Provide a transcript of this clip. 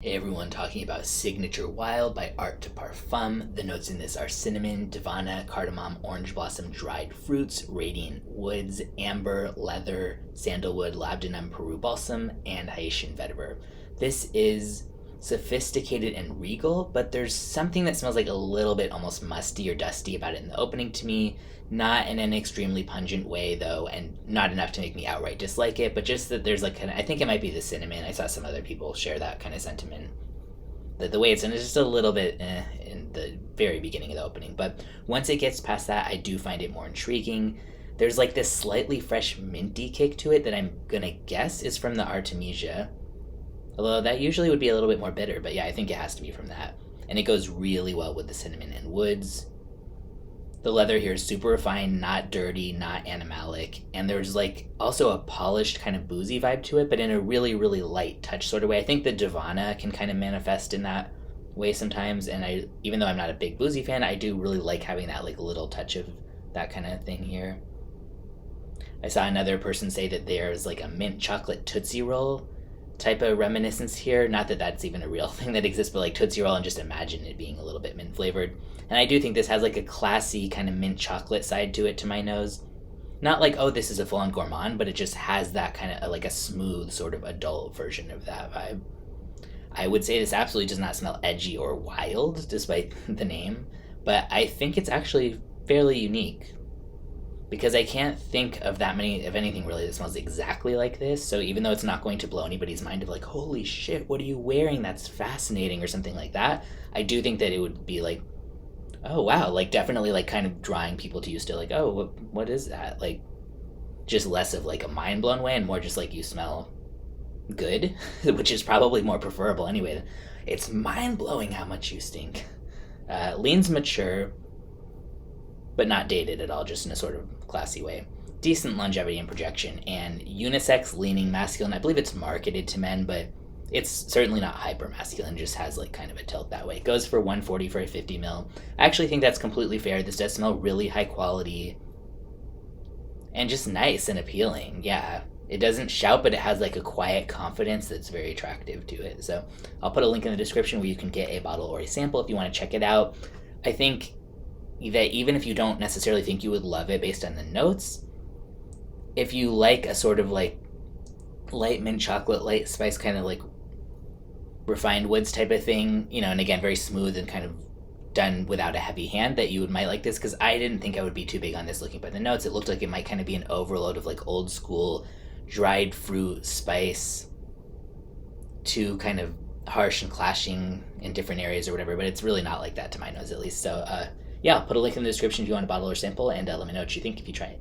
Hey everyone, talking about Signature Wild by Art to Parfum. The notes in this are cinnamon, davana, cardamom, orange blossom, dried fruits, radiant woods, amber, leather, sandalwood, labdanum, peru balsam, and haitian vetiver. This is sophisticated and regal, but there's something that smells like a little bit almost musty or dusty about it in the opening to me. Not in an extremely pungent way though, and not enough to make me outright dislike it, but just that there's like kind of, I think it might be the cinnamon. I saw some other people share that kind of sentiment. The way it's in is just a little bit in the very beginning of the opening, but once it gets past that, I do find it more intriguing. There's like this slightly fresh minty kick to it that I'm gonna guess is from the Artemisia, although that usually would be a little bit more bitter, but yeah, I think it has to be from that. And it goes really well with the cinnamon and woods. The leather here is super refined, not dirty, not animalic, and there's like also a polished kind of boozy vibe to it, but in a really, really light touch sort of way. I think the davana can kind of manifest in that way sometimes, and I, even though I'm not a big boozy fan, I do really like having that like little touch of that kind of thing here. I saw another person say that there's like a mint chocolate Tootsie Roll type of reminiscence here. Not that that's even a real thing that exists, but like Tootsie Roll, and just imagine it being a little bit mint flavored. And I do think this has like a classy kind of mint chocolate side to it to my nose. Not like, oh, this is a full on gourmand, but it just has that kind of like a smooth sort of adult version of that vibe. I would say this absolutely does not smell edgy or wild, despite the name, but I think it's actually fairly unique because I can't think of that many of anything really that smells exactly like this. So even though it's not going to blow anybody's mind of like, holy shit, what are you wearing? That's fascinating, or something like that, I do think that it would be like, oh wow, like definitely like kind of drawing people to you still, like, oh, what is that? Like just less of like a mind blown way and more just like you smell good, which is probably more preferable anyway. It's mind blowing how much you stink. Leans mature, but not dated at all, just in a sort of classy way. Decent longevity and projection, and unisex leaning masculine. I believe it's marketed to men, but it's certainly not hyper masculine, just has like kind of a tilt that way. It goes for 140 for a 50 mil. I actually think that's completely fair. This does smell really high quality and just nice and appealing. Yeah. It doesn't shout, but it has like a quiet confidence that's very attractive to it. So I'll put a link in the description where you can get a bottle or a sample if you want to check it out. I think that even if you don't necessarily think you would love it based on the notes, if you like a sort of like light mint chocolate, light spice, kind of like refined woods type of thing, you know, and again, very smooth and kind of done without a heavy hand, that you would might like this, because I didn't think I would be too big on this looking by the notes. It looked like it might kind of be an overload of like old school dried fruit spice, too kind of harsh and clashing in different areas or whatever, but it's really not like that to my nose at least. So yeah, I'll put a link in the description if you want a bottle or sample, and let me know what you think if you try it.